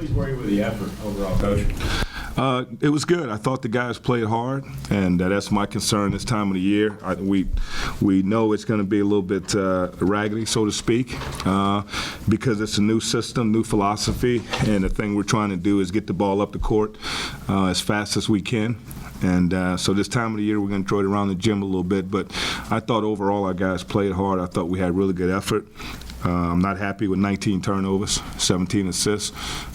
pleased were you with the effort overall, Coach? It was good. I thought the guys played hard, and that's my concern this time of the year. We know it's going to be a little bit raggedy, so to speak, because it's a new system, new philosophy, and the thing we're trying to do is get the ball up the court as fast as we can. And so this time of the year, we're going to throw it around the gym a little bit. But I thought overall our guys played hard. I thought we had really good effort. I'm not happy with 19 turnovers, 17 assists,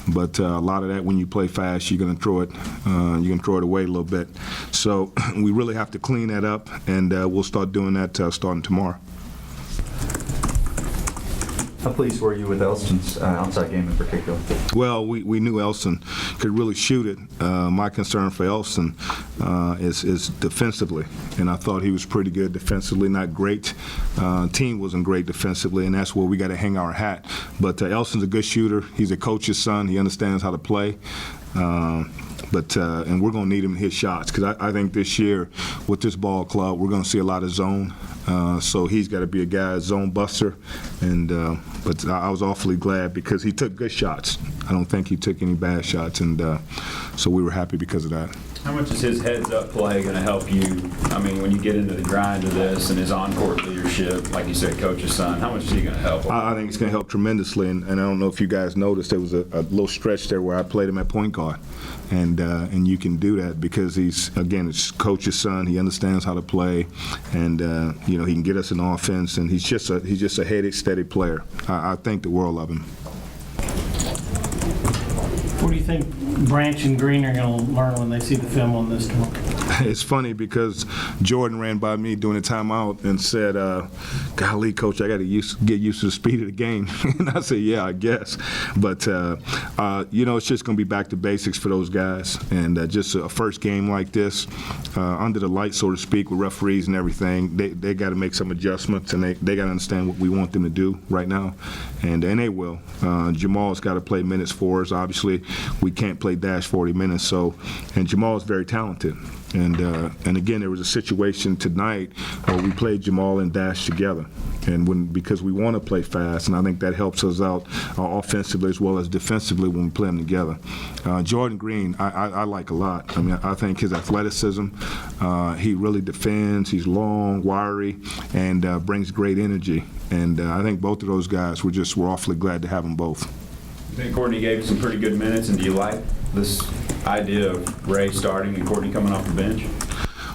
but a lot of that when you play fast, you're going to throw it away a little bit. So we really have to clean that up, and we'll start doing that starting tomorrow. How pleased were you with Elston's outside game in particular? Well, we knew Elston could really shoot it. My concern for Elston is defensively, and I thought he was pretty good defensively, not great. Team wasn't great defensively, and that's where we got to hang our hat. But Elston's a good shooter. He's a coach's son. He understands how to play. And we're going to need him to hit shots because I think this year with this ball club we're going to see a lot of zone. So he's got to be a guy, zone buster. But I was awfully glad because he took good shots. I don't think he took any bad shots, and so we were happy because of that. How much is his heads-up play going to help you? I mean, when you get into the grind of this and his on-court leadership, like you said, coach's son, how much is he going to help? I think it's going to help tremendously, and I don't know if you guys noticed, there was a little stretch there where I played him at point guard, and you can do that because he's, again, it's coach's son. He understands how to play, and he can get us an offense, and he's just a headed, steady player. I think the world of him. What do you think Branch and Green are going to learn when they see the film on this tomorrow? It's funny because Jordan ran by me during the timeout and said, golly, Coach, I got to get used to the speed of the game. And I said, yeah, I guess. But, it's just going to be back to basics for those guys. And just a first game like this, under the lights, so to speak, with referees and everything, they got to make some adjustments, and they got to understand what we want them to do right now. And they will. Jamal's got to play minutes for us. Obviously, we can't play dash 40 minutes. And Jamal's very talented. And again, there was a situation tonight where we played Jamal and Dash together, and because we want to play fast, and I think that helps us out offensively as well as defensively when we play them together. Jordan Green, I like a lot. I mean, I think his athleticism, he really defends. He's long, wiry, and brings great energy. And I think both of those guys, we're awfully glad to have them both. I think Courtney gave you some pretty good minutes, and do you like this idea of Ray starting and Courtney coming off the bench?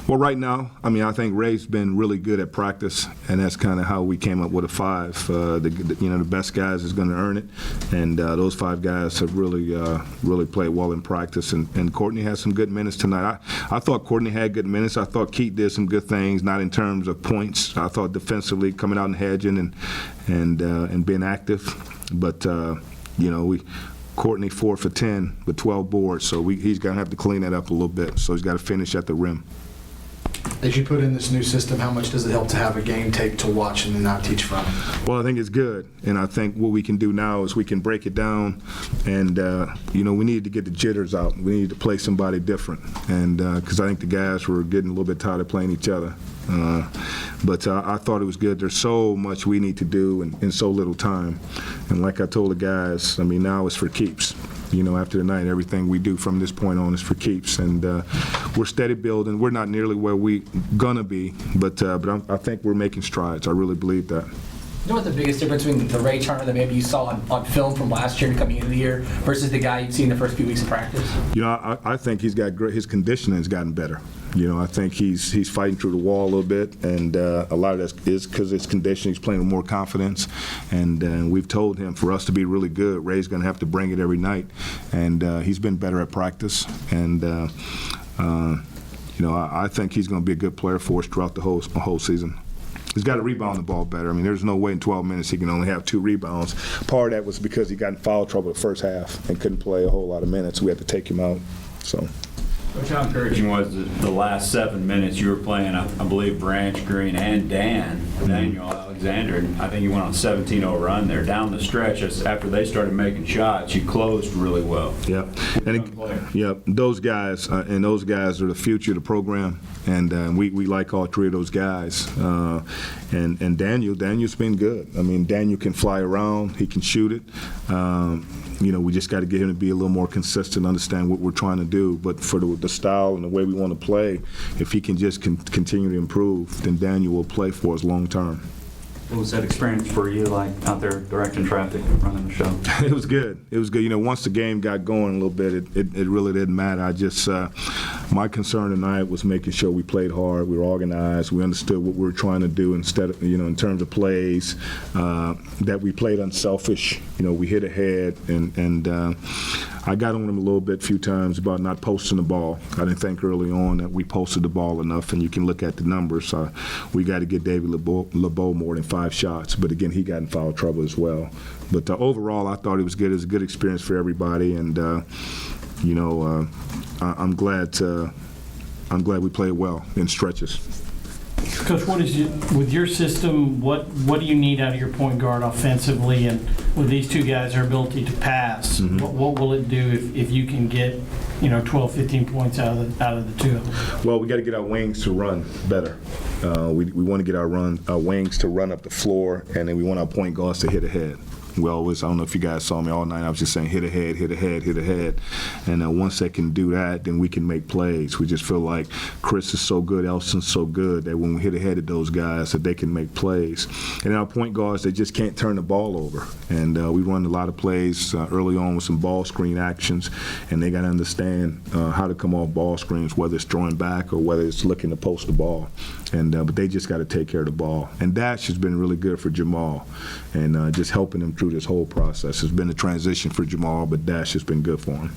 Well, right now, I mean, I think Ray's been really good at practice, and that's kind of how we came up with a 5. The best guys is going to earn it, and those 5 guys have really played well in practice. And Courtney has some good minutes tonight. I thought Courtney had good minutes. I thought Keith did some good things, not in terms of points. I thought defensively coming out and hedging and being active, but Courtney 4 for 10 with 12 boards, so he's going to have to clean that up a little bit. So he's got to finish at the rim. As you put in this new system, how much does it help to have a game tape to watch and then not teach from? Well, I think it's good, and I think what we can do now is we can break it down, and we need to get the jitters out. We need to play somebody different, and because I think the guys were getting a little bit tired of playing each other. But I thought it was good. There's so much we need to do in so little time, and like I told the guys, I mean, now it's for keeps. After tonight, everything we do from this point on is for keeps, and we're steady building. We're not nearly where we gonna be, but I think we're making strides. I really believe that. You know what the biggest difference between the Ray Turner that maybe you saw on film from last year coming into the year versus the guy you'd seen the first few weeks of practice? I think he's got great. His conditioning has gotten better. I think he's fighting through the wall a little bit, and a lot of that is because his conditioning. He's playing with more confidence, and we've told him for us to be really good, Ray's going to have to bring it every night, and he's been better at practice, and I think he's going to be a good player for us throughout the whole season. He's got to rebound the ball better. I mean, there's no way in 12 minutes he can only have 2 rebounds. Part of that was because he got in foul trouble the first half and couldn't play a whole lot of minutes. We had to take him out. So. Coach, how encouraging was the last 7 minutes you were playing, I believe, Branch, Green, and Daniel Alexander, and I think you went on a 17-0 run there. Down the stretch, after they started making shots, you closed really well. Yeah, those guys, and those guys are the future of the program, and we like all 3 of those guys. And Daniel's been good. I mean, Daniel can fly around, he can shoot it. we just got to get him to be a little more consistent, understand what we're trying to do. But for the style and the way we want to play, if he can just continue to improve, then Daniel will play for us long term. What was that experience for you like out there directing traffic, running the show? It was good. It was good. Once the game got going a little bit, it really didn't matter. I just, my concern tonight was making sure we played hard, we were organized, we understood what we were trying to do instead of, in terms of plays, that we played unselfish. We hit ahead, and I got on him a little bit a few times about not posting the ball. I didn't think early on that we posted the ball enough, and you can look at the numbers. We got to get David LeBeau more than 5 shots, but again, he got in foul trouble as well. But overall, I thought it was good. It was a good experience for everybody, and I'm glad we played well in stretches. Coach, with your system, what do you need out of your point guard offensively, and with these two guys, their ability to pass, what will it do if you can get 12, 15 points out of the two of them? Well, we got to get our wings to run better. We want to get our wings to run up the floor, and then we want our point guards to hit ahead. We always, I don't know if you guys saw me all night, I was just saying hit ahead, hit ahead, hit ahead. And once they can do that, then we can make plays. We just feel like Chris is so good, Elston's so good, that when we hit ahead of those guys, that they can make plays. And our point guards, they just can't turn the ball over. And we run a lot of plays early on with some ball screen actions, and they got to understand how to come off ball screens, whether it's throwing back or whether it's looking to post the ball. And but they just got to take care of the ball. And Dash has been really good for Jamal, and just helping him through this whole process. It's been a transition for Jamal, but Dash has been good for him.